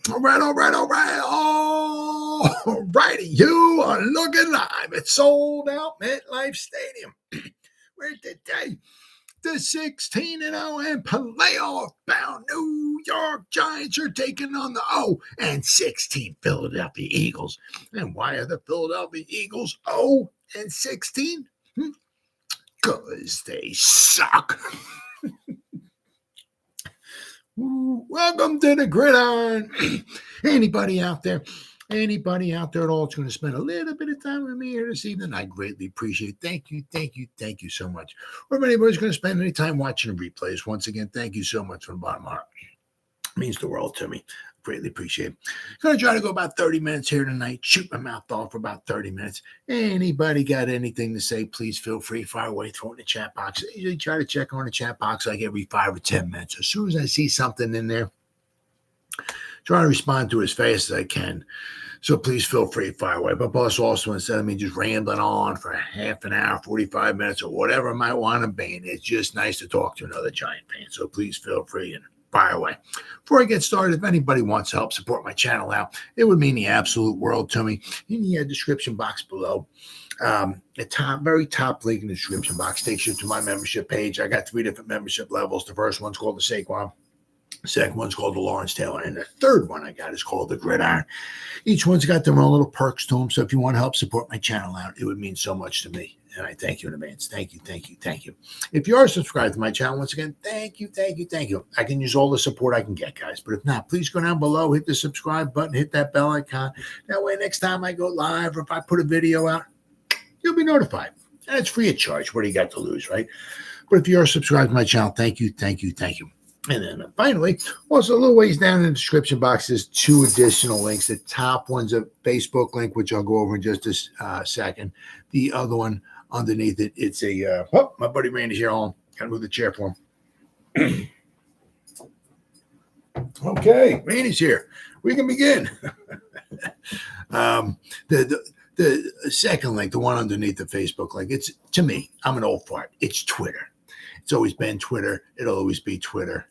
All right. All righty. You are looking live at Sold Out MetLife Stadium, where today the 16-0 and playoff-bound New York Giants are taking on the 0-16 Philadelphia Eagles. And why are the Philadelphia Eagles 0-16? Because they suck. Welcome to the Gridiron. Anybody out there at all is going to spend a little bit of time with me here this evening, I greatly appreciate it. Thank you so much. Or if anybody's going to spend any time watching the replays, once again, thank you so much from the bottom of my heart. It means the world to me. Greatly appreciate it. Going to try to go about 30 minutes here tonight. Shoot my mouth off for about 30 minutes. Anybody got anything to say, please feel free. Fire away, throw it in the chat box. I usually try to check on the chat box like every 5 or 10 minutes. As soon as I see something in there, try to respond to it as fast as I can. So please feel free to fire away. But plus also, instead of me just rambling on for half an hour, 45 minutes, or whatever I might want to be, it's just nice to talk to another Giant fan. So please feel free and fire away. Before I get started, if anybody wants to help support my channel out, it would mean the absolute world to me. In the description box below, the very top link in the description box takes you to my membership page. I got 3 different membership levels. The first one's called the Saquon. The second one's called the Lawrence Taylor. And the third one I got is called the Gridiron. Each one's got their own little perks to them. So if you want to help support my channel out, it would mean so much to me. And I thank you in advance. Thank you. If you are subscribed to my channel, once again, thank you. I can use all the support I can get, guys. But if not, please go down below, hit the subscribe button, hit that bell icon. That way, next time I go live or if I put a video out, you'll be notified. And it's free of charge. What do you got to lose, right? But if you are subscribed to my channel, thank you. And then finally, also a little ways down in the description box, there's 2 additional links. The top one's a Facebook link, which I'll go over in just a second. The other one underneath it, it's a, my buddy Randy's here. Got to move the chair for him. Okay, Randy's here. We can begin. The second link, the one underneath the Facebook link, it's, to me, I'm an old fart. It's Twitter. It's always been Twitter. It'll always be Twitter.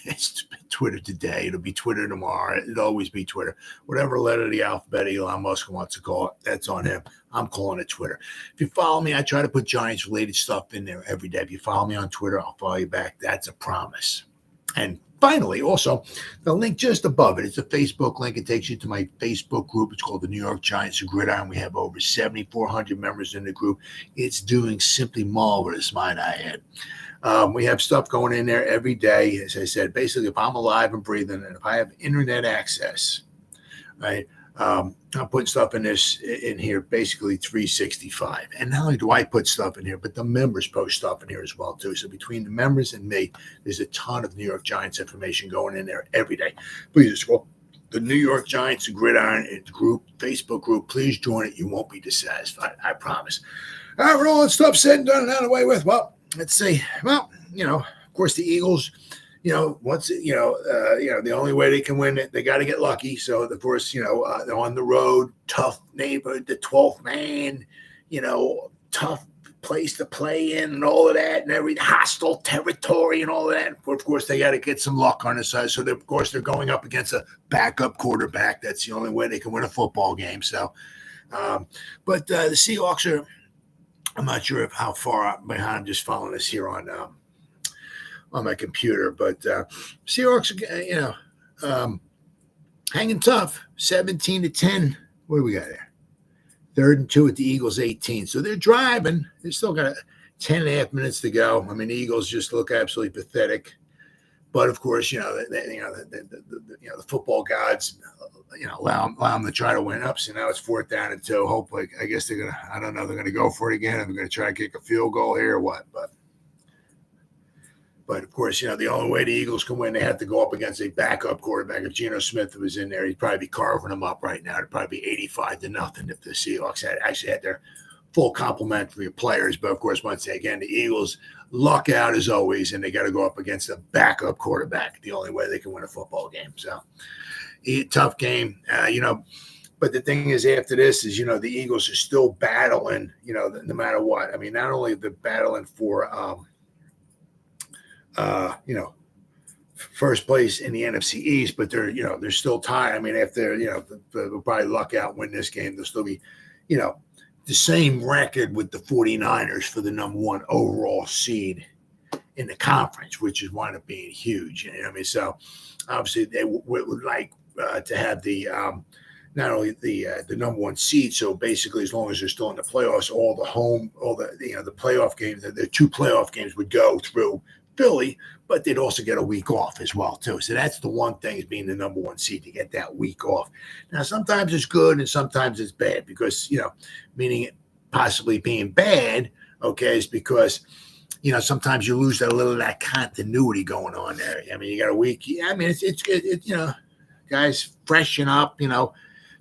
It's been Twitter today. It'll be Twitter tomorrow. It'll always be Twitter. Whatever letter of the alphabet Elon Musk wants to call it, that's on him. I'm calling it Twitter. If you follow me, I try to put Giants-related stuff in there every day. If you follow me on Twitter, I'll follow you back. That's a promise. And finally, also, the link just above it, it's a Facebook link. It takes you to my Facebook group. It's called the New York Giants Gridiron. We have over 7,400 members in the group. It's doing simply marvelous, might I add. We have stuff going in there every day. As I said, basically, if I'm alive and breathing and if I have internet access, right, I'm putting stuff in here basically 365. And not only do I put stuff in here, but the members post stuff in here as well, too. So between the members and me, there's a ton of New York Giants information going in there every day. Please scroll. The New York Giants Gridiron group, Facebook group. Please join it. You won't be dissatisfied. I promise. All right, we're all that stuff said and done and out of the way with. Well, let's see. Well, of course, the Eagles, once, the only way they can win it, they got to get lucky. So, of course, they're on the road, tough neighborhood, the 12th man, tough place to play in and all of that and every hostile territory and all of that. Of course, they got to get some luck on the side. So, of course, they're going up against a backup quarterback. That's the only way they can win a football game. So, but the Seahawks are, I'm not sure how far behind. I'm just following this here on my computer, but Seahawks, hanging tough, 17-10. What do we got there? 3rd and 2 at the Eagles 18. So they're driving. They still got 10 and a half minutes to go. I mean, the Eagles just look absolutely pathetic. But of course, the football gods, allow them to try to win up. So now it's 4th down and 2. Hopefully, I guess they're gonna. I don't know. They're gonna go for it again. And they're gonna try to kick a field goal here or what. But of course, the only way the Eagles can win, they have to go up against a backup quarterback. If Geno Smith was in there, he'd probably be carving them up right now. It'd probably be 85-0 if the Seahawks had their full complement of players. But of course, once again, the Eagles luck out as always, and they got to go up against a backup quarterback. The only way they can win a football game. So, tough game, But the thing is, after this is, the Eagles are still battling, no matter what. I mean, not only they're battling for, first place in the NFC East, but they're still tied. I mean, after they'll probably luck out, win this game, they'll still be, the same record with the 49ers for the number one overall seed in the conference, which is wound up being huge. So obviously they would like to have the not only the number one seed. So basically, as long as they're still in the playoffs, all the playoff games, the 2 playoff games would go through Philly, but they'd also get a week off as well too. So that's the one thing, is being the number one seed, to get that week off. Now sometimes it's good and sometimes it's bad, because meaning it possibly being bad, okay, is because sometimes you lose a little of that continuity going on there. I mean, you got a week. I mean, it's guys freshen up.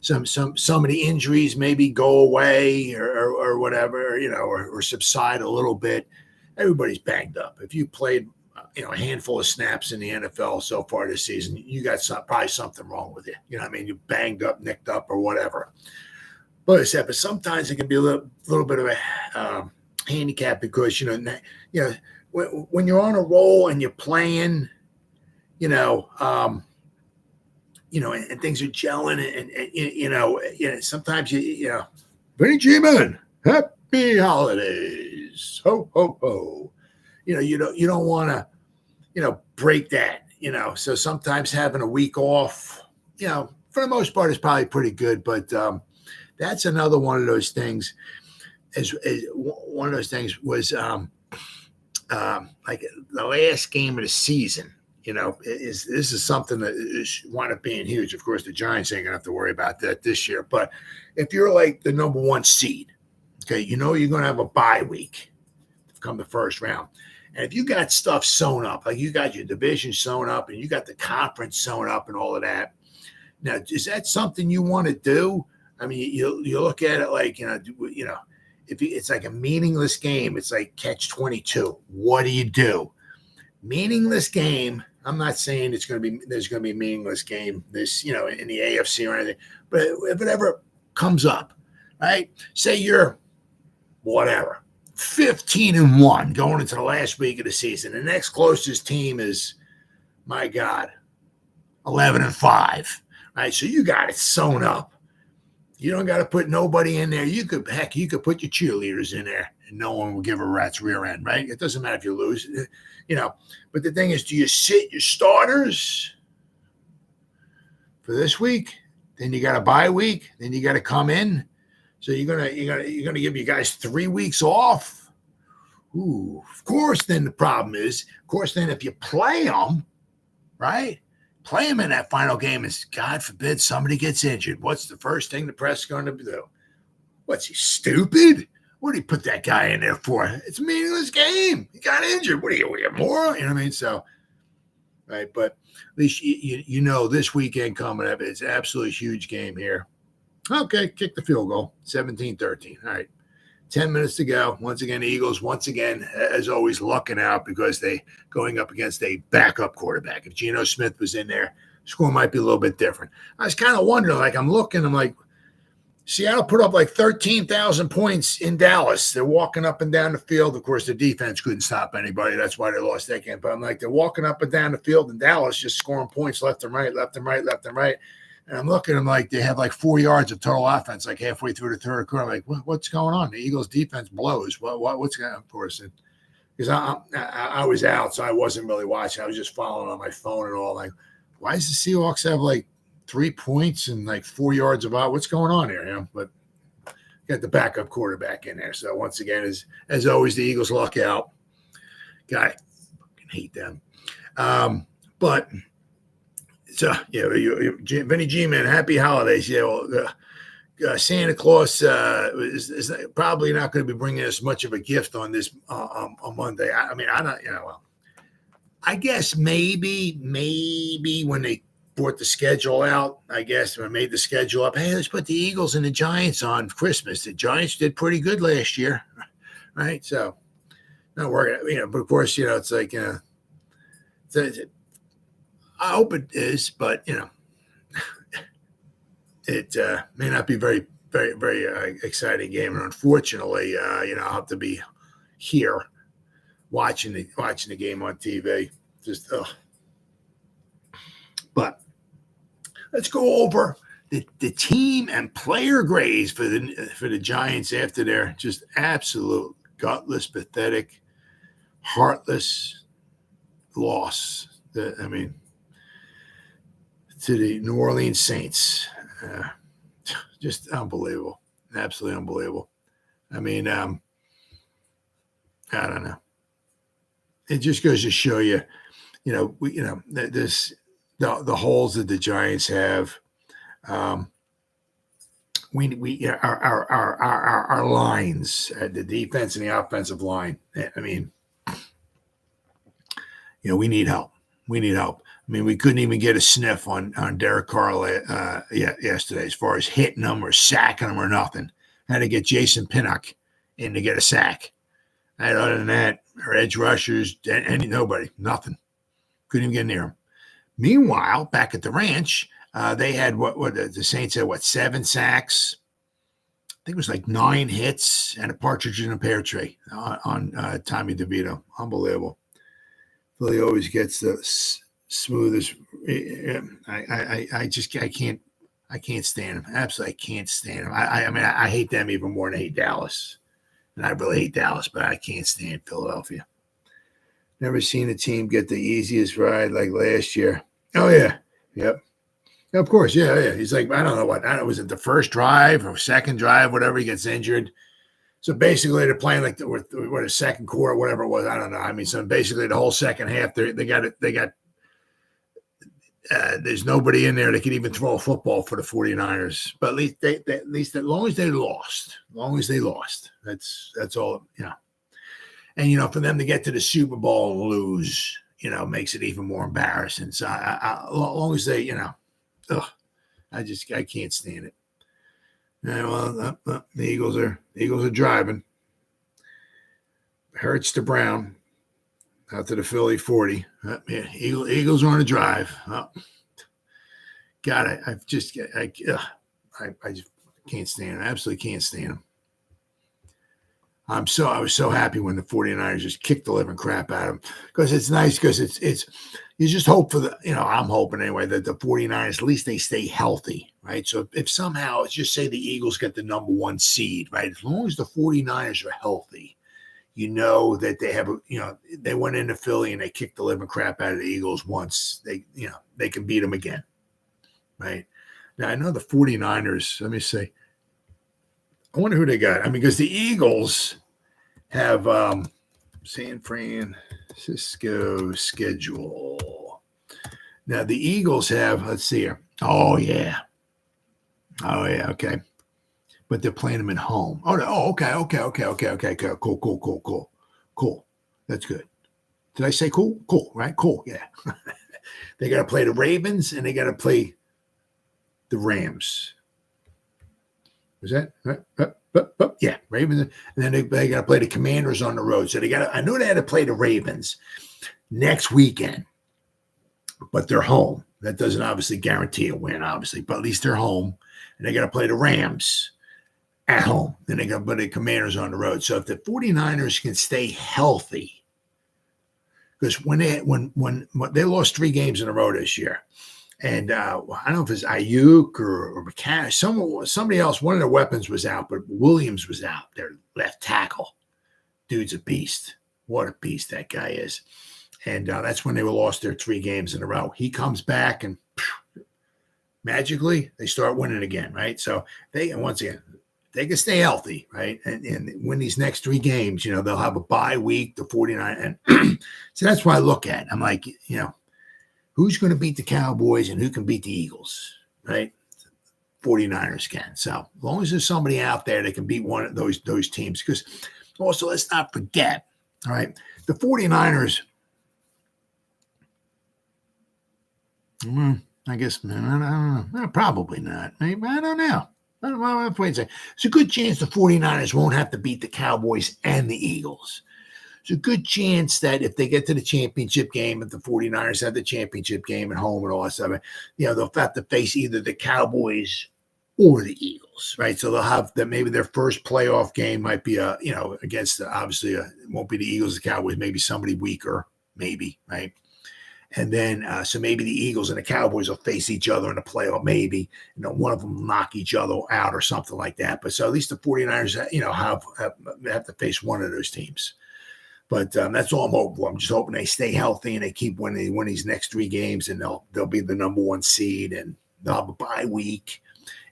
Some of the injuries maybe go away or whatever, or subside a little bit. Everybody's banged up. If you played, a handful of snaps in the NFL so far this season, you got probably something wrong with you. You banged up, nicked up, or whatever. But sometimes it can be a little bit of a handicap, because when you're on a roll and you're playing, and things are gelling, and sometimes Penei Sewell, happy holidays, ho ho ho. You don't want to break that. So sometimes having a week off, for the most part, is probably pretty good. But that's another one of those things. One of those things was like the last game of the season. This is something that is wound up being huge. Of course, the Giants ain't gonna have to worry about that this year. But if you're like the number one seed, okay, you're gonna have a bye week come the first round. And if you got stuff sewn up, like you got your division sewn up and you got the conference sewn up and all of that, now is that something you want to do? I mean, you look at it like if it's like a meaningless game, it's like catch-22. What do you do? Meaningless game. I'm not saying there's going to be a meaningless game this in the AFC or anything, but if it ever comes up, right? Say you're whatever 15-1 going into the last week of the season. The next closest team is, my God, 11-5. Right? So you got it sewn up. You don't got to put nobody in there. You could put your cheerleaders in there, and no one will give a rat's rear end, right? It doesn't matter if you lose, But the thing is, do you sit your starters for this week? Then you got a bye week. Then you got to come in. So you're gonna give you guys 3 weeks off. Ooh, of course. Then the problem is, if you play them, right? Play them in that final game, is God forbid somebody gets injured. What's the first thing the press is going to do? What's he, stupid? What do you put that guy in there for? It's a meaningless game. He got injured. What are you, moron? You know what I mean? So, right. But at least this weekend coming up, it's an absolutely huge game here. Okay, kick the field goal, 17-13. All right, 10 minutes to go. Once again, the Eagles, as always, lucking out because they going up against a backup quarterback. If Geno Smith was in there, score might be a little bit different. I was kind of wondering, I'm like, Seattle put up like 13,000 points in Dallas. They're walking up and down the field. Of course, the defense couldn't stop anybody. That's why they lost that game. But I'm like, they're walking up and down the field in Dallas, just scoring points left and right, left and right, left and right. And I'm looking at them like they have like 4 yards of total offense, like halfway through the third quarter. I'm like, what's going on? The Eagles defense blows. What's going on? Of course, because I was out, so I wasn't really watching. I was just following on my phone and all. Like, why does the Seahawks have like 3 points and like 4 yards of what's going on here? But got the backup quarterback in there. So once again, as always, the Eagles luck out. Guy, fucking hate them. But. So, Penei G, man, happy holidays. Santa Claus is probably not going to be bringing us much of a gift on this on Monday. I mean, I don't, I guess maybe when they brought the schedule out, I guess, when made the schedule up, hey, let's put the Eagles and the Giants on Christmas. The Giants did pretty good last year, right? So, not working, but of course, it's like, I hope it is, but it may not be very, very, very exciting game. And unfortunately, I'll have to be here watching the game on TV. Just But let's go over the team and player grades for the Giants after their just absolute gutless, pathetic, heartless loss. To the New Orleans Saints. Just unbelievable. Absolutely unbelievable. I don't know. It just goes to show you, the holes that the Giants have. Our lines, the defense and the offensive line. We need help. We couldn't even get a sniff on Derek Carr yesterday as far as hitting them or sacking them or nothing. Had to get Jason Pinnock in to get a sack. And other than that, our edge rushers, and nobody, nothing. Couldn't even get near them. Meanwhile, back at the ranch, they had what the Saints had, 7 sacks? I think it was like 9 hits and a partridge in a pear tree on Tommy DeVito. Unbelievable. Philly always gets the smoothest. I can't stand him. Absolutely, I can't stand him. I hate them even more than I hate Dallas. And I really hate Dallas, but I can't stand Philadelphia. Never seen a team get the easiest ride like last year. Oh, yeah. Yep. Of course, yeah. He's like, I don't know what. Was it the first drive or second drive, whatever, he gets injured. So basically, they're playing like a second quarter, whatever it was. I don't know. So basically, the whole second half, they got there's nobody in there that can even throw a football for the 49ers. But at least as long as they lost, that's all. And for them to get to the Super Bowl and lose, makes it even more embarrassing. So as long as they, I can't stand it. Yeah, the Eagles are driving. Hurts to Brown out to the Philly 40. Eagles are on a drive. God, I just can't stand him. Absolutely can't stand him. I was so happy when the 49ers just kicked the living crap out of them, because it's nice, because it's you just hope for I'm hoping anyway that the 49ers, at least they stay healthy, right? So if somehow, let's just say the Eagles get the number 1 seed, right? As long as the 49ers are healthy, that they have, they went into Philly and they kicked the living crap out of the Eagles once. They can beat them again, right? Now, I know the 49ers, let me see. I wonder who they got. Because the Eagles have San Francisco schedule. Now, the Eagles have, let's see here. Oh, yeah. Okay. But they're playing them at home. Okay. Cool. That's good. Did I say cool? Cool, right? Cool, yeah. They got to play the Ravens and they got to play the Rams. Was that right? Yeah, Ravens. And then they got to play the Commanders on the road. So I knew they had to play the Ravens next weekend, but they're home. That doesn't obviously guarantee a win, obviously, but at least they're home. And they got to play the Rams at home. Then they got to play the Commanders on the road. So if the 49ers can stay healthy, because when they lost 3 games in a row this year, and I don't know if it's Ayuk or McCann, somebody else, one of their weapons was out, but Williams was out, their left tackle. Dude's a beast. What a beast that guy is. And that's when they lost their 3 games in a row. He comes back and magically they start winning again, right? So once again, they can stay healthy, right? And win these next 3 games, they'll have a bye week, the 49. And so that's what I look at. I'm like, who's going to beat the Cowboys and who can beat the Eagles, right? 49ers can. So as long as there's somebody out there that can beat one of those teams. Because also, let's not forget, all right, the 49ers, I guess, I don't know. Probably not. Maybe, I don't know. I don't know. There's a good chance the 49ers won't have to beat the Cowboys and the Eagles. There's a good chance that if they get to the championship game, if the 49ers have the championship game at home and all that stuff, they'll have to face either the Cowboys or the Eagles, right? So they'll have that. Maybe their first playoff game might be against obviously it won't be the Eagles, the Cowboys, maybe somebody weaker, maybe, right? And then, so maybe the Eagles and the Cowboys will face each other in the playoff. Maybe, one of them will knock each other out or something like that. But so at least the 49ers, have to face one of those teams. But that's all I'm hoping for. I'm just hoping they stay healthy and they keep winning these next 3 games, and they'll be the number 1 seed, and they'll have a bye week,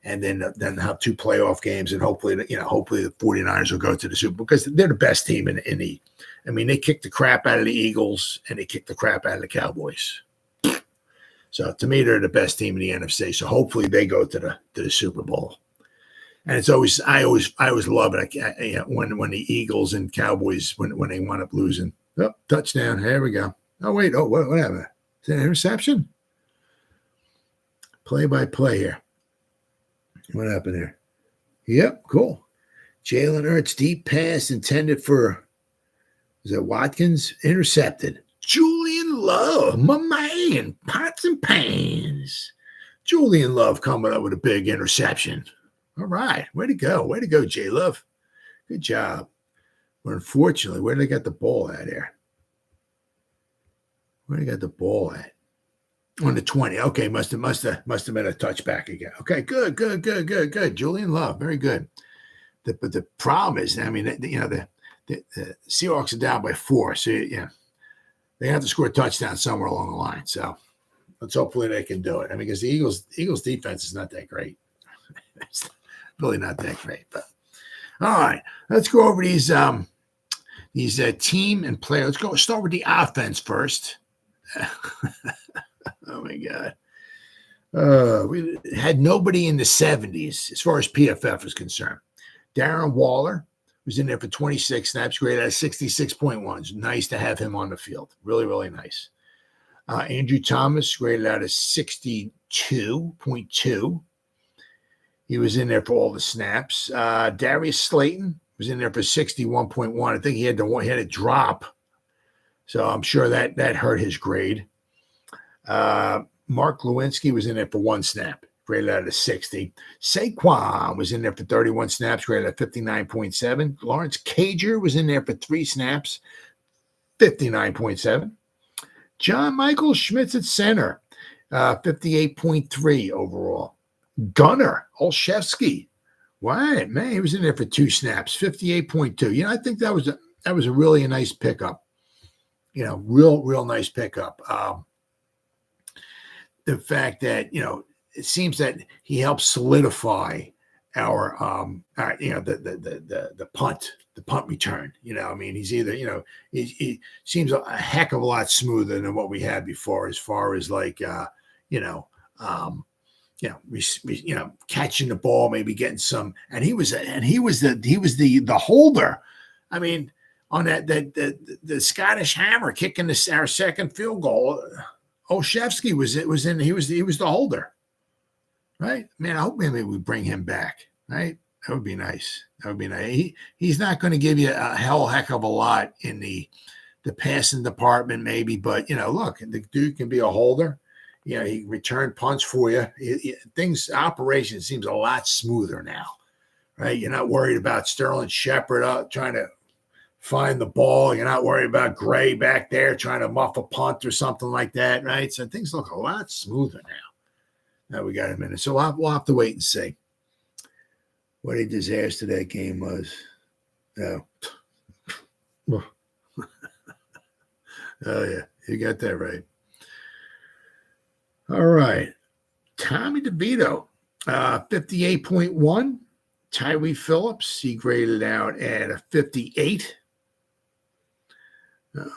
and then have 2 playoff games, and hopefully the 49ers will go to the Super Bowl because they're the best team in the. I mean, they kicked the crap out of the Eagles and they kicked the crap out of the Cowboys. So to me, they're the best team in the NFC. So hopefully they go to the Super Bowl. And it's always I always love it when the Eagles and Cowboys when they wind up losing. Oh, touchdown! Here we go. Oh wait! Oh, what happened? Is that an interception? Play-by-play here. What happened here? Yep, cool. Jalen Hurts deep pass intended for. Is it Watkins? Intercepted. Julian Love, my man, pots and pans. Julian Love coming up with a big interception. All right, way to go, J Love. Good job. But unfortunately, where did they get the ball at here? Where did they get the ball at? On the 20. Okay, must have been a touchback again. Okay, good. Julian Love, very good. But the problem is, I mean, the Seahawks are down by 4, so they have to score a touchdown somewhere along the line. So let's hopefully they can do it. I mean, because the Eagles defense is not that great. It's really not that great. But all right, let's go over these team and player. Let's go start with the offense first. Oh my God. We had nobody in the 70s as far as PFF is concerned. Darren Waller was in there for 26 snaps, graded at 66.1. It's nice to have him on the field. Really, really nice. Andrew Thomas graded out at 62.2. He was in there for all the snaps. Darius Slayton was in there for 61.1. I think he had a drop. So I'm sure that hurt his grade. Mark Lewinsky was in there for 1 snap, graded out of 60. Saquon was in there for 31 snaps, graded at 59.7. Lawrence Cager was in there for 3 snaps, 59.7. John Michael Schmitz at center, 58.3 overall. Gunnar Olszewski, what man? He was in there for 2 snaps, 58.2. I think that was a really nice pickup. Real nice pickup. The fact that it seems that he helps solidify our the punt return. I mean, he's either he seems a heck of a lot smoother than what we had before, as far as catching the ball, maybe getting some. And he was the holder. I mean, on the Scottish Hammer kicking our second field goal. Olszewski was the holder, right? Man, I hope maybe we bring him back, right? That would be nice. He's not going to give you a heck of a lot in the passing department, maybe, but look, the dude can be a holder. He returned punts for you. Operation seems a lot smoother now, right? You're not worried about Sterling Shepard trying to find the ball. You're not worried about Gray back there trying to muff a punt or something like that, right? So things look a lot smoother now we got a minute. So we'll have to wait and see what a disaster that game was. Oh, oh yeah, you got that right. All right. Tommy DeVito, 58.1. Tyree Phillips, he graded out at a 58.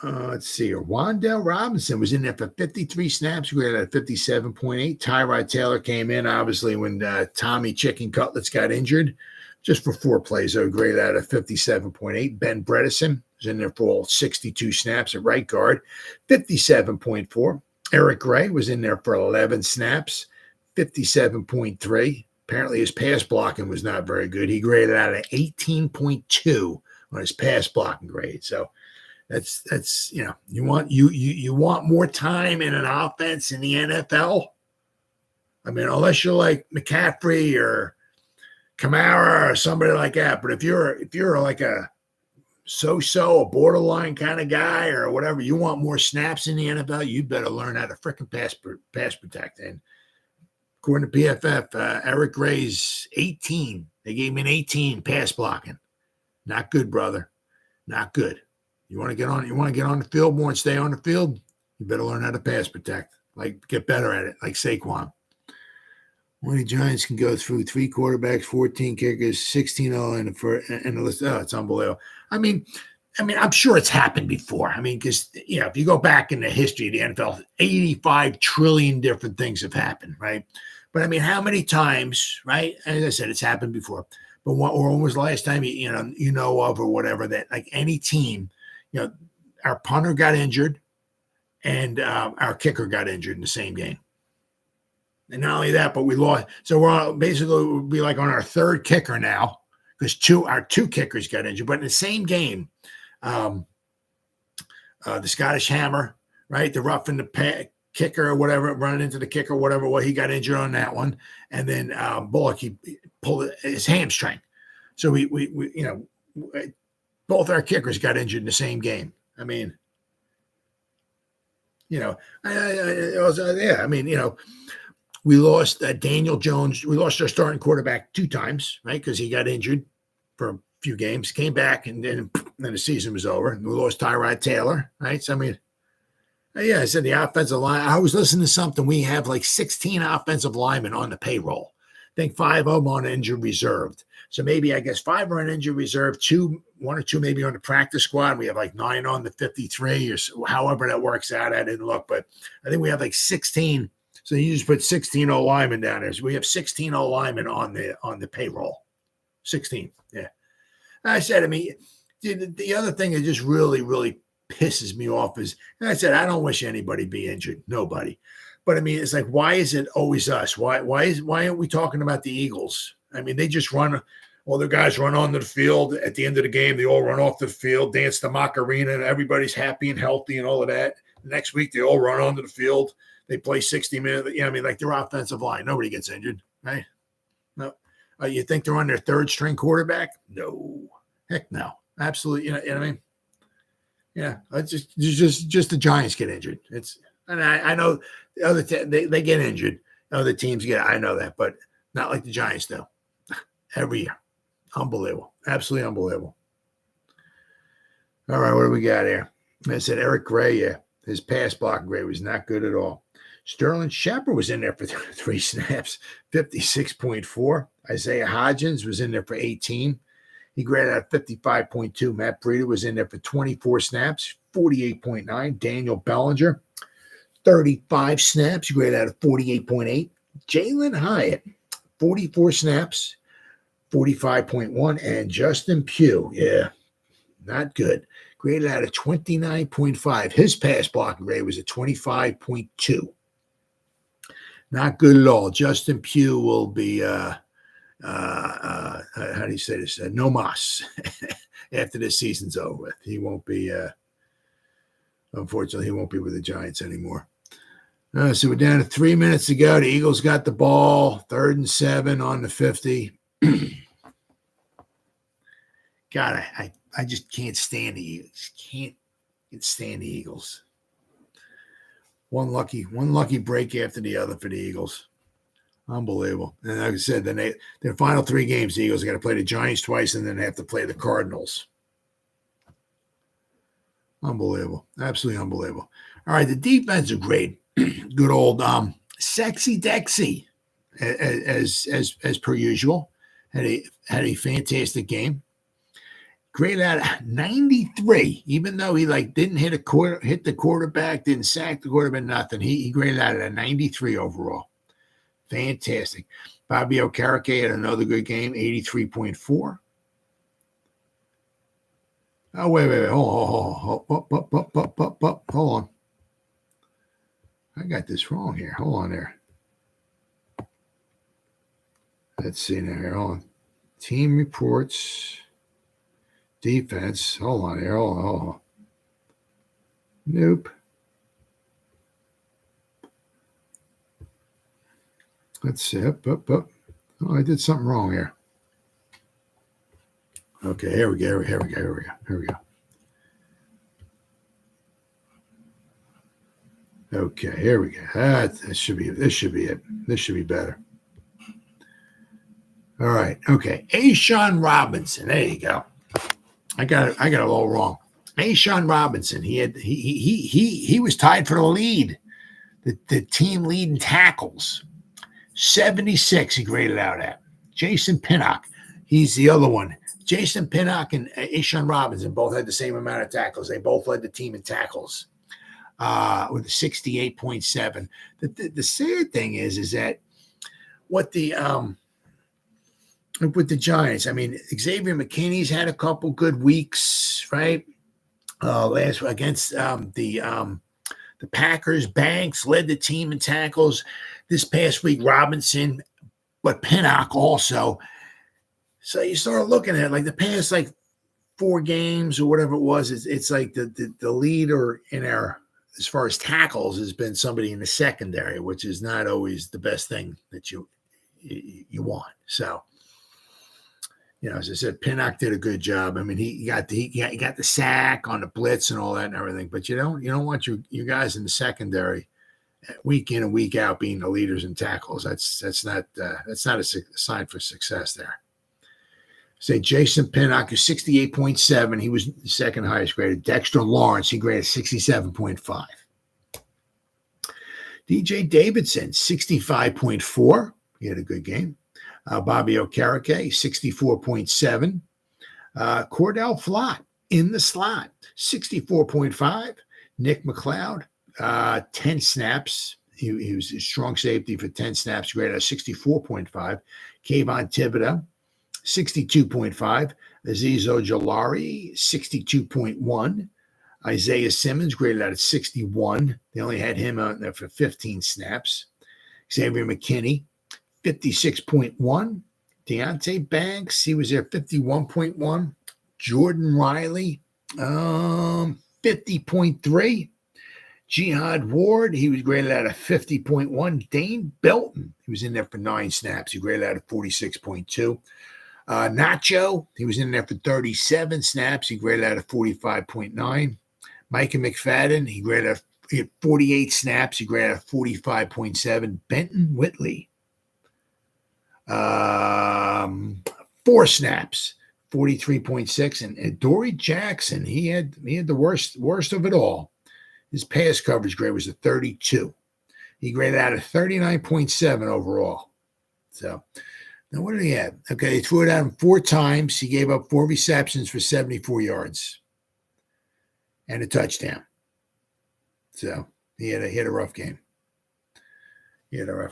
Let's see here. Wan'Dale Robinson was in there for 53 snaps, graded at 57.8. Tyrod Taylor came in, obviously, when Tommy Chicken Cutlets got injured, just for 4 plays, so graded out at 57.8. Ben Bredesen was in there for all 62 snaps at right guard, 57.4. Eric Gray was in there for 11 snaps, 57.3. Apparently his pass blocking was not very good. He graded out at 18.2 on his pass blocking grade. So that's you want more time in an offense in the NFL. I mean, unless you're like McCaffrey or Kamara or somebody like that. But if you're like a so-so, a borderline kind of guy or whatever, you want more snaps in the NFL, you better learn how to freaking pass protect. And according to PFF, Eric Gray's 18. They gave him an 18 pass blocking. Not good, brother. Not good. You want to get on the field more and stay on the field, you better learn how to pass protect. Like, get better at it, like Saquon. When the Giants can go through 3 quarterbacks, 14 kickers, 16-0 and the list. Oh, it's unbelievable. I mean, I'm sure it's happened before. I mean, because, if you go back in the history of the NFL, 85 trillion different things have happened, right? But, I mean, how many times, right? As I said, it's happened before. But when was the last time you know of or whatever that, like, any team, our punter got injured and our kicker got injured in the same game. And not only that, but we lost. So we'll be like on our third kicker now because our two kickers got injured. But in the same game, the Scottish Hammer, right, the roughing the kicker or whatever, running into the kicker, whatever. Well, he got injured on that one, and then Bullock, he pulled his hamstring. So we both our kickers got injured in the same game. I mean, we lost Daniel Jones. We lost our starting quarterback 2 times, right? Because he got injured for a few games, came back, and then the season was over. And we lost Tyrod Taylor, right? So, I mean, I said the offensive line. I was listening to something. We have like 16 offensive linemen on the payroll. I think 5 of them on injured reserved. So maybe, I guess, 5 are on injured reserve, 1 or 2 maybe on the practice squad. We have like 9 on the 53 or so, however that works out. I didn't look, but I think we have like 16. So you just put 16 O linemen down there. So we have 16 O linemen on the payroll. 16, yeah. I said, I mean, the other thing that just really, really pisses me off is, and I said, I don't wish anybody be injured. Nobody. But I mean, it's like, why is it always us? Why aren't we talking about the Eagles? I mean, they just run. All the guys run onto the field at the end of the game. They all run off the field, dance the Macarena, and everybody's happy and healthy and all of that. Next week, they all run onto the field. They play 60 minutes. I mean, like their offensive line. Nobody gets injured, right? No. You think they're on their 3rd string quarterback? No. Heck no. Absolutely. You know what I mean? Yeah. It's just the Giants get injured. And I know the other they get injured. Other teams I know that, but not like the Giants do. Every year. Unbelievable. Absolutely unbelievable. All right, what do we got here? I said Eric Gray, yeah. His pass blocking grade was not good at all. Sterling Shepard was in there for 3 snaps, 56.4. Isaiah Hodgins was in there for 18. He graded out 55.2. Matt Breida was in there for 24 snaps, 48.9. Daniel Bellinger, 35 snaps, graded out of 48.8. Jalen Hyatt, 44 snaps, 45.1. And Justin Pugh, yeah, not good. Graded out of 29.5. His pass blocking grade was a 25.2. Not good at all. Justin Pugh will be, how do you say this? No mas after this season's over with. He won't be, unfortunately, he won't be with the Giants anymore. So we're down to 3 minutes to go. The Eagles got the ball, 3rd and 7 on the 50. God, I just can't stand the Eagles. Can't stand the Eagles. One lucky break after the other for the Eagles. Unbelievable. And like I said, then their final 3 games, the Eagles got to play the Giants twice and then have to play the Cardinals. Unbelievable. Absolutely unbelievable. All right, the defense is great. Good old Sexy Dexy, as per usual. Had a fantastic game. Graded out 93, even though he didn't hit the quarterback, didn't sack the quarterback, nothing. He graded out at a 93 overall. Fantastic. Fabio Carrique had another good game, 83.4. Oh, wait. Hold on. I got this wrong here. Hold on there. Let's see now. Hold on. Team reports. Defense. Hold on here. Hold on. Nope. Let's see. Up. Oh, I did something wrong here. Okay, here we go. Here we go. Okay, here we go. This should be it. This should be better. All right. Okay. A'Shawn Robinson. There you go. I got it all wrong. A'Shawn Robinson. He was tied for the lead. The team lead in tackles. 76 he graded out at. Jason Pinnock. He's the other one. Jason Pinnock and A'Shawn Robinson both had the same amount of tackles. They both led the team in tackles with a 68.7. The sad thing is that with the Giants, I mean, Xavier McKinney's had a couple good weeks, right? Last against the Packers, Banks led the team in tackles. This past week, Robinson, but Pinnock also. So you start looking at like the past 4 games or whatever it was. It's like the leader in our as far as tackles has been somebody in the secondary, which is not always the best thing that you want. So, as I said, Pinnock did a good job. I mean, he got the sack on the blitz and all that and everything. But you don't want your guys in the secondary week in and week out being the leaders in tackles. That's not a sign for success there. Say Jason Pinnock is 68.7. He was the second highest graded. Dexter Lawrence, he graded 67.5. DJ Davidson, 65.4. He had a good game. Bobby Okereke, 64.7. Cordell Flott in the slot, 64.5. Nick McLeod, 10 snaps. He was a strong safety for 10 snaps, graded at 64.5. Kayvon Thibodeau, 62.5. Azeez Ojulari, 62.1. Isaiah Simmons graded out at 61. They only had him out there for 15 snaps. Xavier McKinney, 56.1. Deonte Banks, he was there 51.1. Jordan Riley, 50.3. Jihad Ward, he was graded out at 50.1. Dane Belton, he was in there for 9 snaps. He graded out at 46.2. Nacho, he was in there for 37 snaps. He graded out at 45.9. Micah McFadden, he had 48 snaps. He graded out 45.7. Benton Whitley, 4 snaps, 43.6. And Adoree Jackson, he had the worst of it all. His pass coverage grade was a 32. He graded out a 39.7 overall. So, now what did he have? Okay, he threw it at him 4 times. He gave up 4 receptions for 74 yards and a touchdown. So, he had a rough game. But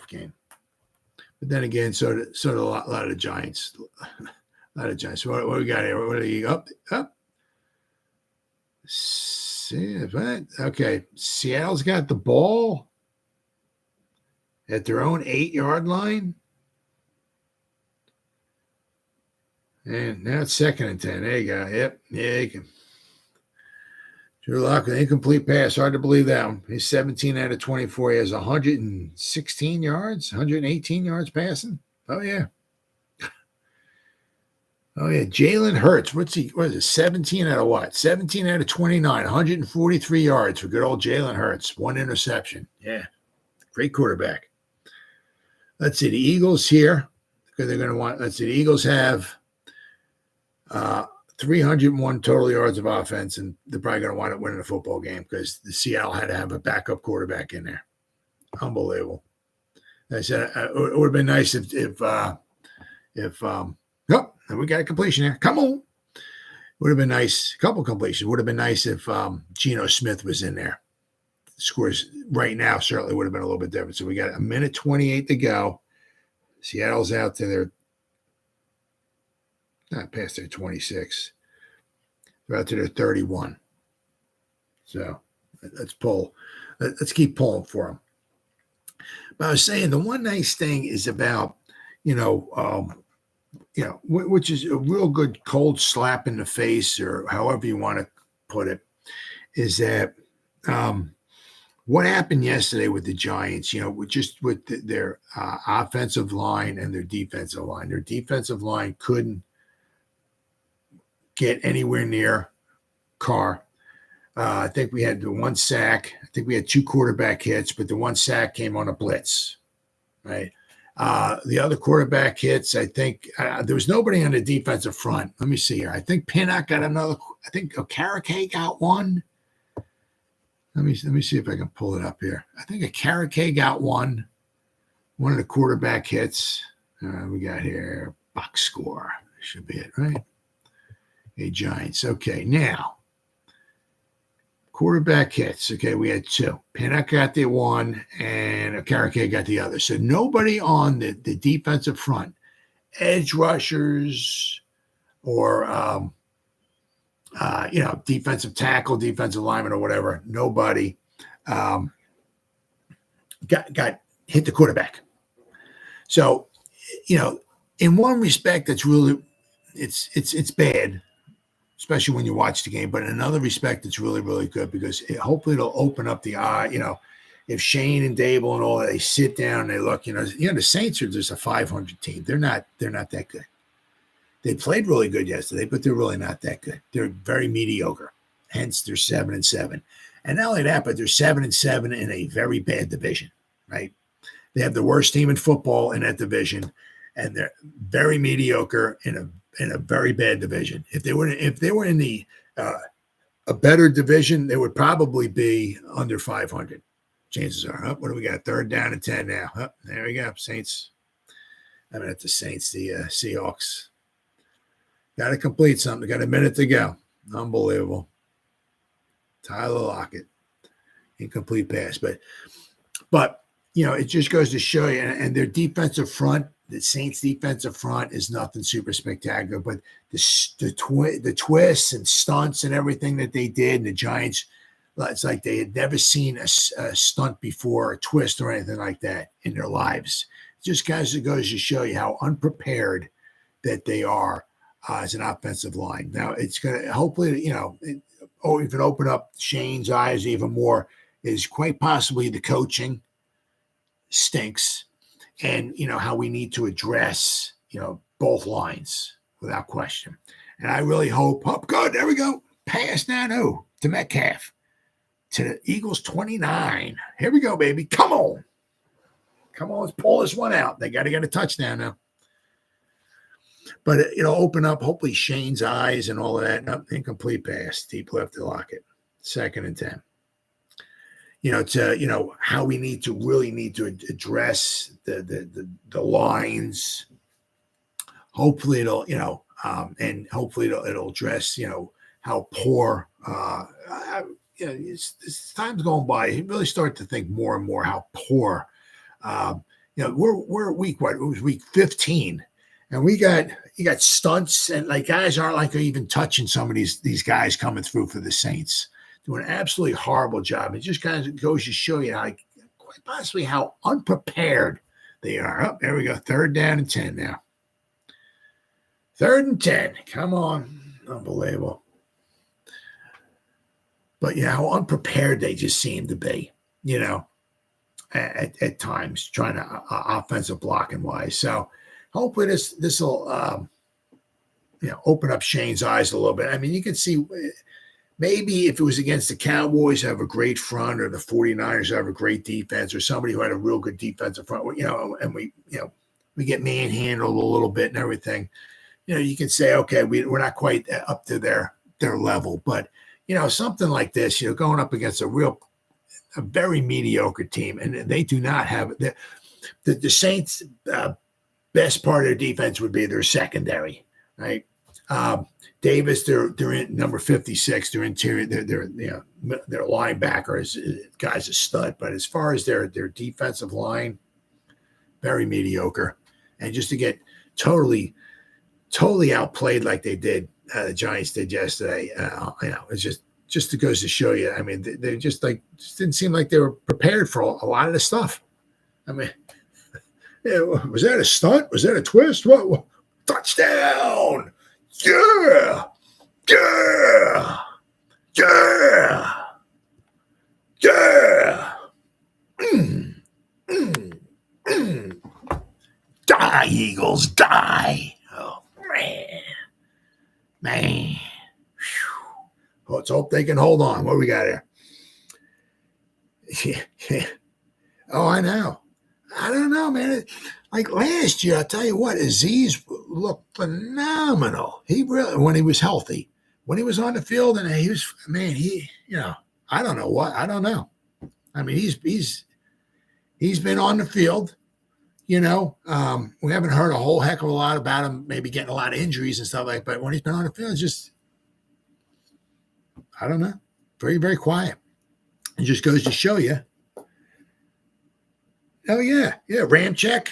then again, so did a lot of the Giants. A lot of Giants. What we got here? What are you up? Okay, Seattle's got the ball at their own 8-yard line. And now it's 2nd and 10. There you go. Yep. Yeah, you can. Drew Lock with an incomplete pass. Hard to believe that one. He's 17 out of 24. He has 116 yards, 118 yards passing. Oh, yeah. Jalen Hurts. What is it? 17 out of what? 17 out of 29. 143 yards for good old Jalen Hurts. 1 interception. Yeah. Great quarterback. Let's see. The Eagles here. Because they're going to want. Let's see. The Eagles have 301 total yards of offense, and they're probably going to want to win a football game because the Seattle had to have a backup quarterback in there. Unbelievable. I said it would have been nice if we got a completion there. Come on. Would have been nice. A couple completions. Would have been nice if Geno Smith was in there. The scores right now certainly would have been a little bit different. So we got 1:28 to go. Seattle's out to their not past their 26. They're out to their 31. So let's pull. Let's keep pulling for them. But I was saying the one nice thing is about, which is a real good cold slap in the face, or however you want to put it, is that what happened yesterday with the Giants, with their offensive line and their defensive line. Their defensive line couldn't get anywhere near Carr. I think we had the one sack. I think we had 2 quarterback hits, but the one sack came on a blitz, right? The other quarterback hits, I think there was nobody on the defensive front. Let me see here. I think Pinnock got another. I think Okarike got one. Let me see if I can pull it up here. I think Okarike got one. One of the quarterback hits. We got here box score. Should be it, right? Okay, Giants. Okay, now. Quarterback hits. Okay, we had 2. Pinnock got the one, and Okarike got the other. So nobody on the defensive front, edge rushers, or defensive tackle, defensive lineman, or whatever. Nobody got hit the quarterback. So, in one respect, it's really it's bad, especially when you watch the game. But in another respect, it's really, really good because hopefully it'll open up the eye. If Shane and Dable and all that, they sit down and they look, the Saints are just a 500 team. They're not that good. They played really good yesterday, but they're really not that good. They're very mediocre. Hence, they're 7-7. And not only that, but they're 7-7 in a very bad division, right? They have the worst team in football in that division, and they're very mediocre in a very bad division. If they were in the a better division, they would probably be under 500. Chances are. What do we got? 3rd down and 10 now. There we go. Saints. I mean, at the Saints, the Seahawks. Got to complete something. Got a minute to go. Unbelievable. Tyler Lockett. Incomplete pass. But it just goes to show you, and their defensive front, the Saints' defensive front is nothing super spectacular, but the twists and stunts and everything that they did, and the Giants, it's like they had never seen a stunt before, a twist or anything like that in their lives. It just goes to show you how unprepared that they are as an offensive line. Now, it's going to hopefully, if it open up Shane's eyes even more, is quite possibly the coaching stinks, and how we need to address both lines without question. And I really hope good, there we go, pass now to Metcalf to the Eagles 29. Here we go, baby, come on, let's pull this one out. They got to get a touchdown now, but it'll open up hopefully Shane's eyes and all of that. Incomplete pass, deep left to Lockett, 2nd and 10. How we need to address the lines. Hopefully it'll, and hopefully it'll address, how poor, as time's going by, you really start to think more and more how poor, we're at week, it was week 15. And you got stunts, and guys aren't even touching some of these guys coming through for the Saints. Doing an absolutely horrible job. It just kind of goes to show you quite possibly how unprepared they are. There we go. 3rd down and 10 now. 3rd and 10. Come on. Unbelievable. But how unprepared they just seem to be, at times, trying to offensive blocking wise. So hopefully this will open up Shane's eyes a little bit. I mean, you can see maybe if it was against the Cowboys who have a great front, or the 49ers who have a great defense, or somebody who had a real good defensive front, and we get manhandled a little bit and everything, you can say, okay, we're not quite up to their level. But, something like this, going up against a very mediocre team, and they do not have the Saints' best part of their defense would be their secondary, right? Davis, they're in number 56. Their interior, their linebacker is guy's a stud. But as far as their defensive line, very mediocre. And just to get totally outplayed like they did, the Giants did yesterday. It's just it goes to show you. I mean, they just didn't seem like they were prepared for a lot of the stuff. I mean, was that a stunt? Was that a twist? What? Touchdown! Yeah! Yeah! Yeah! Yeah! Die, Eagles, die! Oh, man. Man. Whew. Let's hope they can hold on. What do we got here? Yeah. Oh, I know. I don't know, man. Like last year, I'll tell you what, Azeez looked phenomenal. He really, when he was healthy, when he was on the field, and he was, man, I don't know what, I don't know. I mean, he's been on the field, we haven't heard a whole heck of a lot about him, maybe getting a lot of injuries and stuff like that. But when he's been on the field, it's just, I don't know, very, very quiet. It just goes to show you. Oh, yeah. Ramczyk.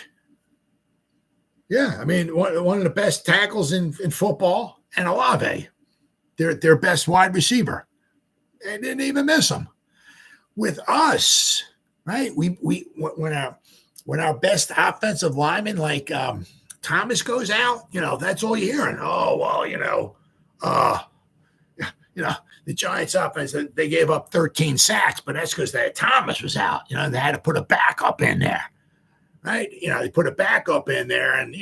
Yeah, I mean, one of the best tackles in football, and Olave, their best wide receiver. They didn't even miss him. With us, right, we when our best offensive lineman, like Thomas, goes out, that's all you're hearing. Oh, well, the Giants offense, they gave up 13 sacks, but that's because Thomas was out. They had to put a backup in there, right? They put a backup in there, and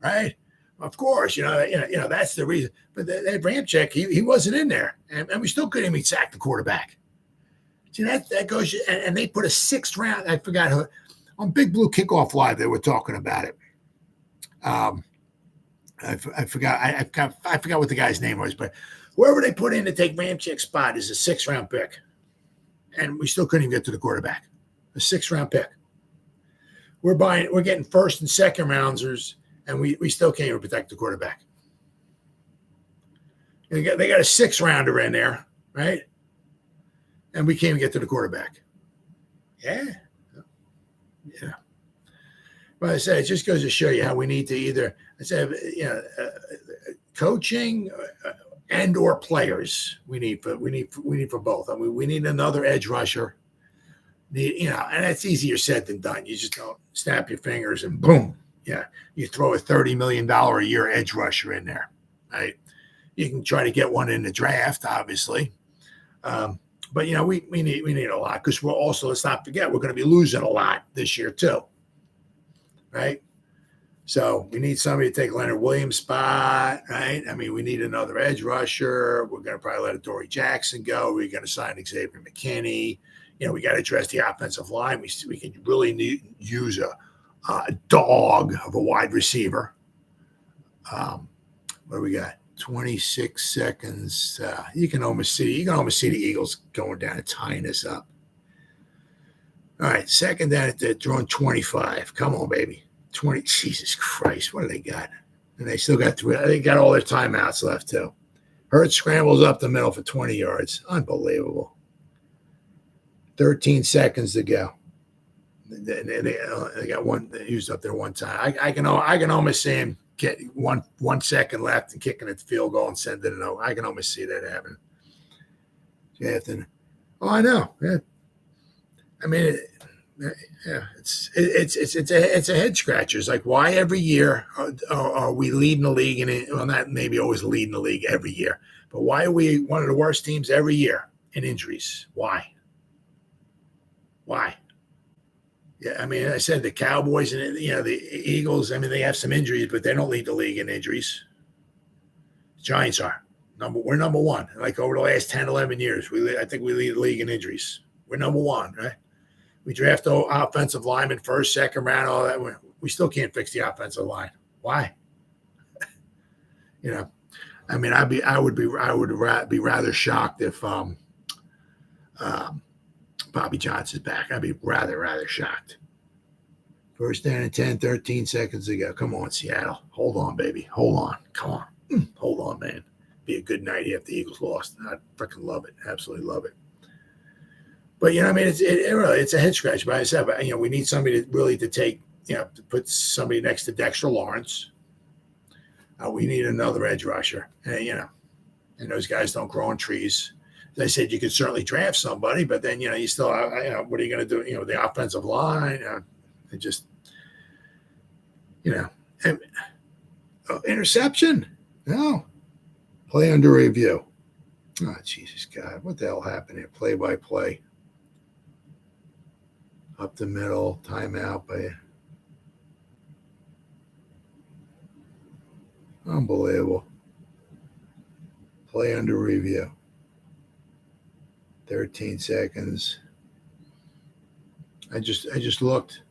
right? Of course, that's the reason. But that Ramczyk, he wasn't in there, and we still couldn't even sack the quarterback. See, that goes, and they put a 6th round. I forgot who on Big Blue Kickoff Live they were talking about it. I forgot what the guy's name was, but whoever they put in to take Ramczyk's spot is a 6th round pick. And we still couldn't even get to the quarterback. A 6th round pick. We're getting 1st and 2nd rounders, and we still can't even protect the quarterback. They got a 6th rounder in there, right? And we can't even get to the quarterback. Yeah. But I said, it just goes to show you how we need to either, coaching and or players. We need for both. I mean, we need another edge rusher. And that's easier said than done. You just don't snap your fingers and boom. Yeah, you throw a $30 million a year edge rusher in there, right? You can try to get one in the draft, obviously. But we need a lot, because let's not forget, we're going to be losing a lot this year too, right? So we need somebody to take Leonard Williams' spot, right? I mean, we need another edge rusher. We're going to probably let Adoree Jackson go. We're going to sign Xavier McKinney. We got to address the offensive line. We can really use a dog of a wide receiver. What do we got? 26 seconds. You can almost see the Eagles going down and tying this up. All right, 2nd down at the throwing 25. Come on, baby. 20. Jesus Christ, what do they got? And they still got 3. They got all their timeouts left too. Hurts scrambles up the middle for 20 yards. Unbelievable. 13 seconds to go. They got one. They used up their one time. I can almost see him get 1 second left and kicking at the field goal and sending it over. I can almost see that happening. Oh, I know. Yeah. I mean, it's a head scratcher. It's like, why every year are we leading the league? Not maybe always leading the league every year, but why are we one of the worst teams every year in injuries? Why? Yeah, I mean, I said the Cowboys and the Eagles. I mean, they have some injuries, but they don't lead the league in injuries. Giants are we're number 1. Like over the last 10, 11 years, I think we lead the league in injuries. We're number 1, right? We draft offensive linemen 1st, 2nd round, all that. We still can't fix the offensive line. Why? I mean, I would be rather shocked if Bobby Johnson's back. I'd be rather shocked. 1st down and 10, 13 seconds to go. Come on, Seattle. Hold on, baby. Hold on. Come on. Hold on, man. Be a good night if the Eagles lost. I freaking love it. Absolutely love it. But, I mean, it's a head scratch by itself. We need somebody to take, to put somebody next to Dexter Lawrence. We need another edge rusher. And those guys don't grow on trees. As I said, you could certainly draft somebody, but then, you still, what are you going to do? The offensive line, and just, and, interception. No. Play under review. Oh, Jesus, God. What the hell happened here? Play by play. Up the middle, timeout by unbelievable. Play under review. 13 seconds. I just looked.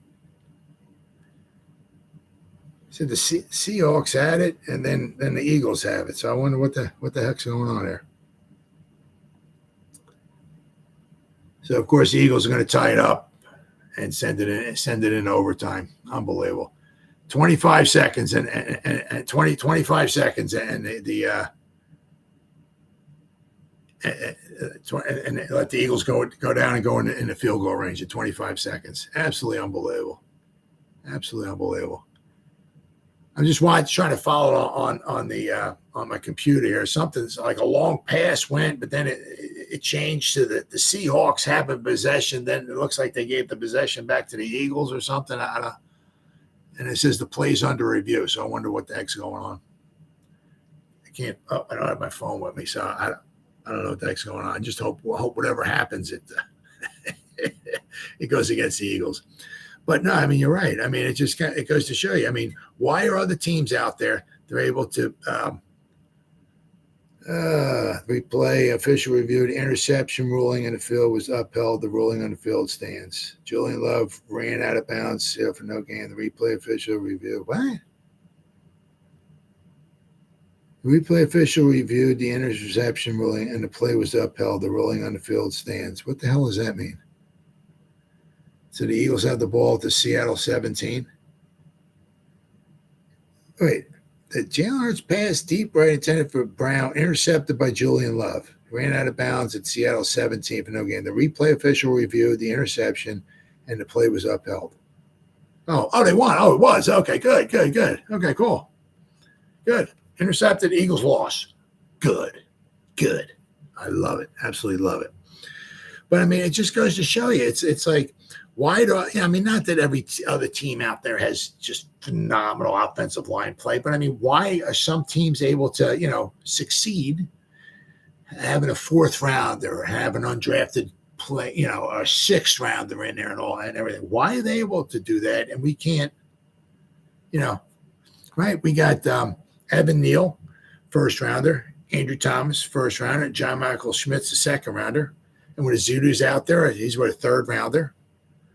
Said the Seahawks had it, and then the Eagles have it. So I wonder what the heck's going on there. So of course the Eagles are going to tie it up and send it in overtime. Unbelievable. 25 seconds and 25 seconds and and let the Eagles go down and go in the field goal range at 25 seconds. Absolutely unbelievable. Absolutely unbelievable. I'm just trying to follow it on my computer here. Something's like a long pass went, but then it changed to the Seahawks having possession. Then it looks like they gave the possession back to the Eagles or something. I don't know. And it says the play's under review. So I wonder what the heck's going on. I don't have my phone with me, so I don't know what the heck's going on. I just hope whatever happens, it goes against the Eagles. But no, I mean, you're right. I mean, it goes to show you. I mean, why are other teams out there? They're able to replay, official review, the interception ruling in the field was upheld. The ruling on the field stands. Julian Love ran out of bounds for no gain. The replay official review. What? The replay official reviewed the interception ruling and the play was upheld. The ruling on the field stands. What the hell does that mean? So the Eagles have the ball at the Seattle 17. Wait, the Jalen Hurts pass deep right intended for Brown, intercepted by Julian Love. Ran out of bounds at Seattle 17 for no gain. The replay official reviewed the interception, and the play was upheld. Oh, they won. Oh, it was. Okay, good. Okay, cool. Good. Intercepted, Eagles loss. Good. I love it. Absolutely love it. But, I mean, it just goes to show you. It's like, why do I mean, not that every other team out there has just phenomenal offensive line play, but I mean, why are some teams able to, succeed having a fourth rounder or have an undrafted play, a sixth rounder in there and everything? Why are they able to do that? And we can't, right? We got Evan Neal, first rounder, Andrew Thomas, first rounder, John Michael Schmitz, the second rounder. And when Azudu's out there, he's a third rounder.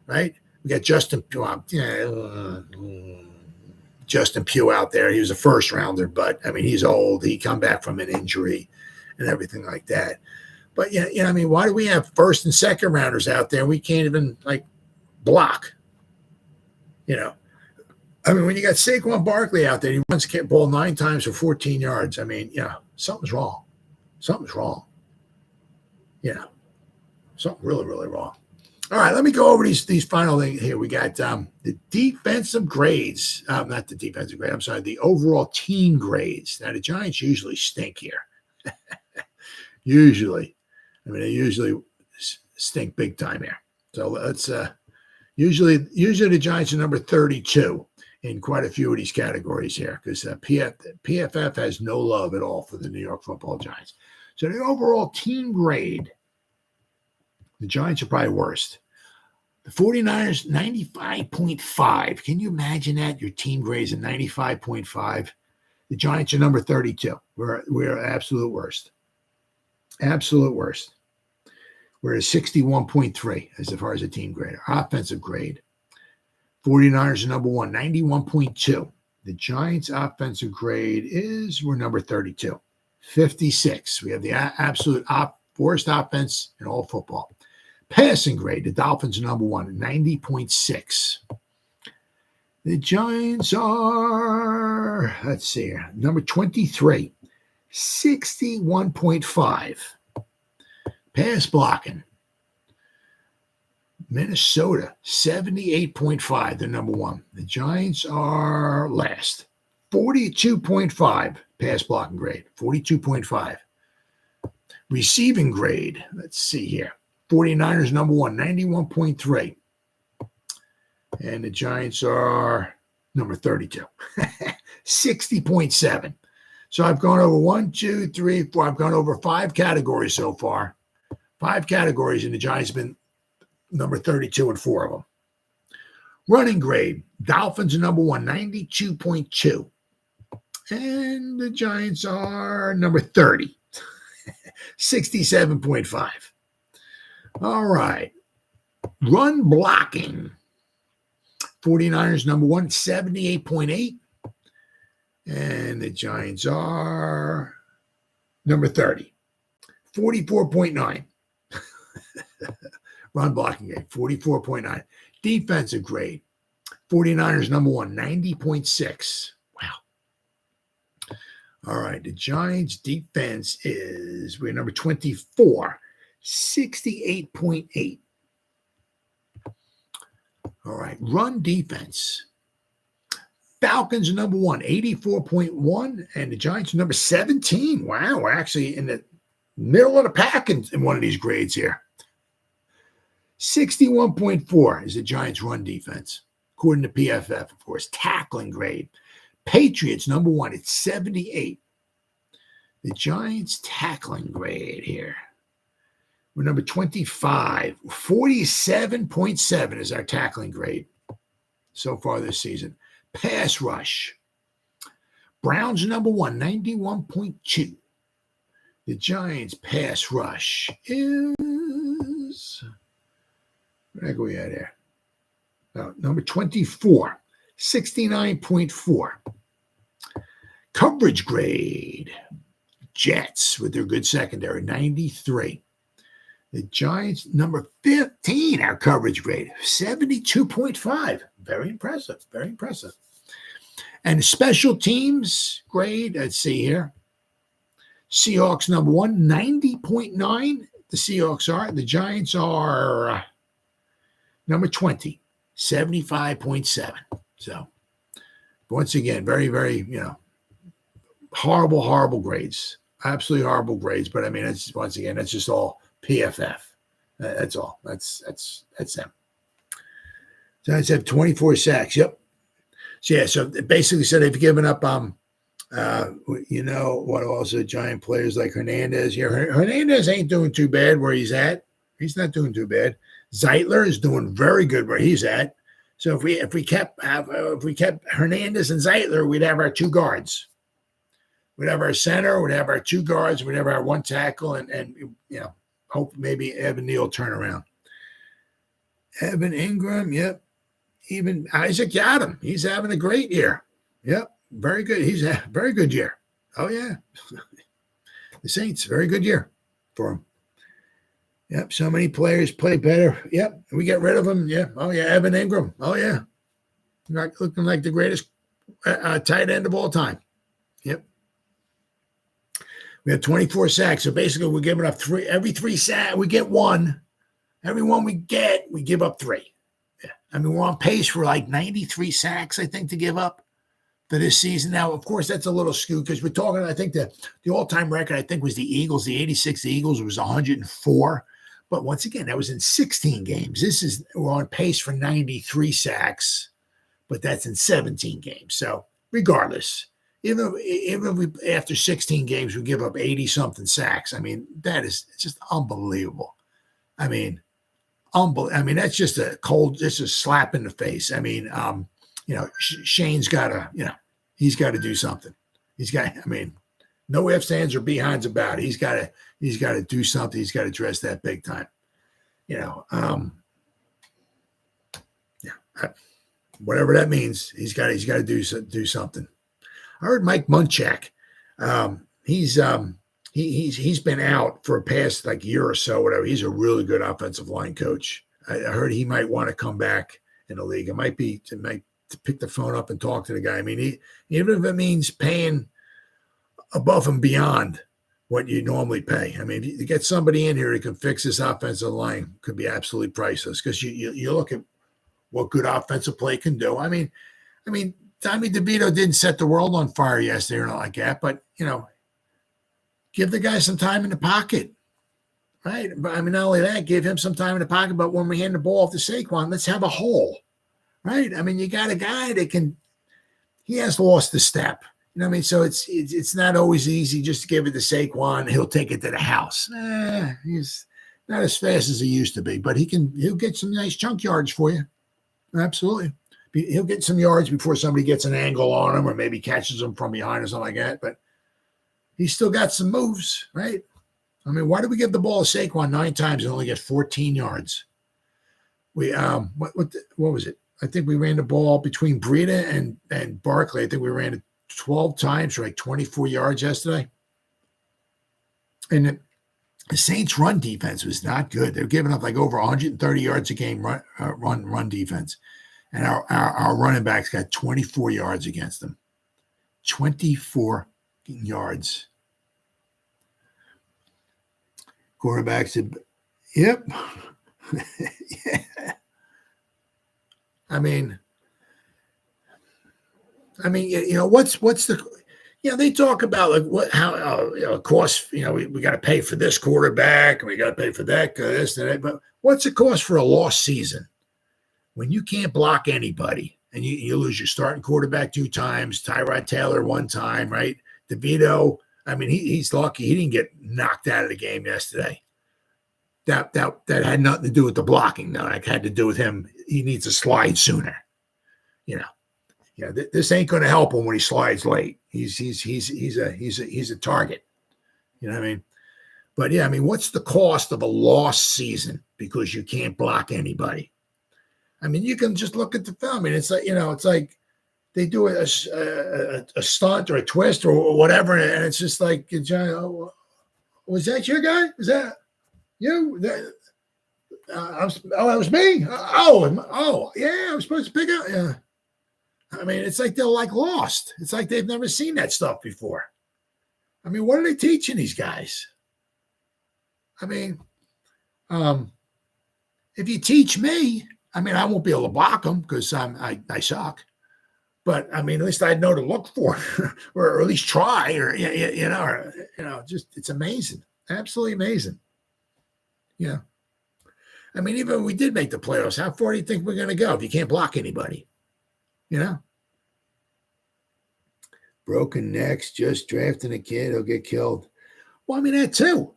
Right? We got Justin Pugh out there. He was a first rounder, but I mean, he's old. He come back from an injury and everything like that. But I mean, why do we have first and second rounders out there and we can't even block? I mean, when you got Saquon Barkley out there, he runs the ball 9 times for 14 yards. I mean, something's wrong. Something really, really wrong. All right, let me go over these final things here. We got the defensive grades. Not the defensive grade. I'm sorry, the overall team grades. Now, the Giants usually stink here. Usually. I mean, they usually stink big time here. So let's usually the Giants are number 32 in quite a few of these categories here because PFF has no love at all for the New York Football Giants. So the overall team grade, the Giants are probably worst. The 49ers, 95.5. Can you imagine that? Your team grades a 95.5. The Giants are number 32. We're absolute worst. Absolute worst. We're at 61.3 as far as a team grade. Our offensive grade. 49ers are number 1, 91.2. The Giants' offensive grade we're number 32, 56. We have the absolute worst offense in all football. Passing grade, the Dolphins are number 1, 90.6. The Giants are, let's see here, number 23, 61.5. Pass blocking. Minnesota, 78.5. They're number 1. The Giants are last, 42.5 pass blocking grade, 42.5. Receiving grade, let's see here. 49ers number 1, 91.3. And the Giants are number 32, 60.7. So I've gone over 1, 2, 3, 4. I've gone over 5 categories so far. 5 categories, and the Giants have been number 32 in 4 of them. Running grade, Dolphins are number 1, 92.2. And the Giants are number 30. 67.5. All right. Run blocking. 49ers number 1, 78.8. And the Giants are number 30, 44.9. Run blocking grade, 44.9. Defensive grade, 49ers number 1, 90.6. Wow. All right, the Giants defense we're number 24, 68.8. All right, run defense. Falcons number 1, 84.1, and the Giants number 17. Wow, we're actually in the middle of the pack in one of these grades here. 61.4 is the Giants' run defense, according to PFF, of course. Tackling grade. Patriots number 1, it's 78. The Giants' tackling grade here. We're number 25. 47.7 is our tackling grade so far this season. Pass rush. Browns number 1, 91.2. The Giants' pass rush is, where are we at there? Number 24, 69.4. Coverage grade. Jets with their good secondary, 93. The Giants, number 15, our coverage grade, 72.5. Very impressive, very impressive. And special teams grade, let's see here. Seahawks, number 1, 90.9. The Seahawks are. The Giants are number 20, 75.7. So, once again, very, very, horrible grades. Absolutely horrible grades. But, I mean, it's once again, that's just all PFF. That's all. That's them. Giants have 24 sacks. Yep. So it basically said they've given up, what also Giant players like Hernandez. Yeah, Hernandez ain't doing too bad where he's at. He's not doing too bad. Zeitler is doing very good where he's at. So if we kept Hernandez and Zeitler, we'd have our 2 guards. We'd have our center, we'd have our 2 guards, we'd have our 1 tackle, and hope maybe Evan Neal turn around. Evan Ingram, yep. Even Isaac Yiadom, he's having a great year. Yep, very good. He's a very good year. Oh, yeah. The Saints, very good year for him. Yep, so many players play better. Yep, we get rid of them. Yeah. Oh, yeah, Evan Ingram. Oh, yeah. Looking like the greatest tight end of all time. Yep. We have 24 sacks. So basically, we're giving up 3. Every 3 sacks, we get 1. Every one we get, we give up 3. Yeah. I mean, we're on pace for like 93 sacks, I think, to give up for this season. Now, of course, that's a little skewed because we're talking, I think the all-time record, I think, was the Eagles. The 86 Eagles was 104. But once again, that was in 16 games. We're on pace for 93 sacks, but that's in 17 games. So regardless, even if we, after 16 games, we give up 80-something sacks, I mean, that is just unbelievable. I mean, that's just just a slap in the face. I mean, Shane's got to, he's got to do something. No ifs, ands, or behinds about it. He's got to do something. He's got to address that big time. Whatever that means, he's got to do something. I heard Mike Munchak. He's been out for a past like year or so, whatever. He's a really good offensive line coach. I heard he might want to come back in the league. It might be to pick the phone up and talk to the guy. I mean, even if it means paying above and beyond what you normally pay. I mean, to get somebody in here who can fix this offensive line could be absolutely priceless because you look at what good offensive play can do. I mean, Tommy DeVito didn't set the world on fire yesterday or not like that, but, give the guy some time in the pocket, right? But I mean, not only that, give him some time in the pocket, but when we hand the ball off to Saquon, let's have a hole, right? I mean, you got a guy that he has lost the step. You know what I mean? So it's not always easy just to give it to Saquon. He'll take it to the house. He's not as fast as he used to be, but he'll get some nice chunk yards for you. Absolutely. He'll get some yards before somebody gets an angle on him or maybe catches him from behind or something like that. But he's still got some moves, right? I mean, why did we give the ball to Saquon 9 times and only get 14 yards? We what was it? I think we ran the ball between Breida and Barkley. I think we ran it 12 times for like 24 yards yesterday. And the Saints' run defense was not good. They're giving up like over 130 yards a game run defense. And our running backs got 24 yards against them. 24 yards. Quarterbacks said, yep. Yeah. I mean, what's the, they talk about like how cost, we got to pay for this quarterback and we got to pay for that, this and that. But what's the cost for a lost season when you can't block anybody and you lose your starting quarterback 2 times, Tyrod Taylor 1 time, right? DeVito, I mean, he's lucky he didn't get knocked out of the game yesterday. That had nothing to do with the blocking, though. It had to do with him. He needs to slide sooner. This ain't going to help him when he slides late. He's a target. You know what I mean? But yeah, I mean, what's the cost of a lost season because you can't block anybody? I mean, you can just look at the film. I mean, it's like they do a stunt or a twist or whatever, and it's just like, was that your guy? Was that you? That was me. Yeah, I was supposed to pick up. Yeah. I mean, it's like they're like lost. It's like they've never seen that stuff before. I mean, what are they teaching these guys? I mean, if you teach me, I mean, I won't be able to block them because I suck. But I mean, at least I'd know to look for, or at least try, or just it's amazing, absolutely amazing. Yeah, I mean, even when we did make the playoffs, how far do you think we're going to go if you can't block anybody? Broken necks, just drafting a kid, he'll get killed. Well, I mean, that too.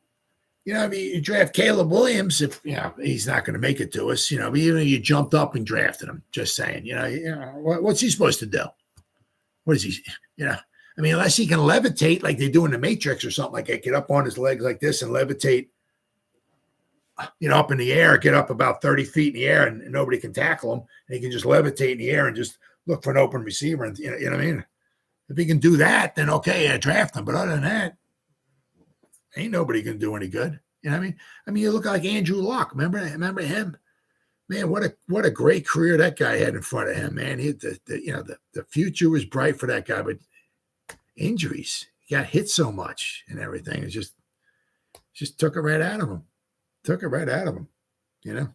I mean, you draft Caleb Williams, if he's not going to make it to us, but even you jumped up and drafted him, just saying, what's he supposed to do? What is he, I mean, unless he can levitate like they do in the Matrix or something like that, get up on his legs like this and levitate, up in the air, get up about 30 feet in the air and nobody can tackle him. And he can just levitate in the air and just look for an open receiver. And you know what I mean? If he can do that, then okay, draft him. But other than that, ain't nobody going to do any good. You know what I mean? I mean, you look like Andrew Luck. Remember him? Man, what a great career that guy had in front of him, man. The future was bright for that guy, but injuries, he got hit so much and everything. It just took it right out of him. All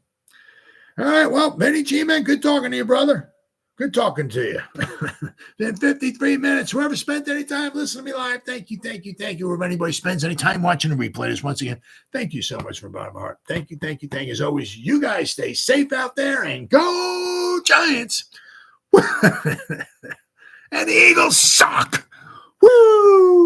right, well, Benny G, man, good talking to you, brother. Good talking to you. Been 53 minutes. Whoever spent any time listening to me live, thank you. If anybody spends any time watching the replay, this once again, thank you so much from the bottom of my heart. Thank you. As always, you guys stay safe out there and go Giants. And the Eagles suck. Woo!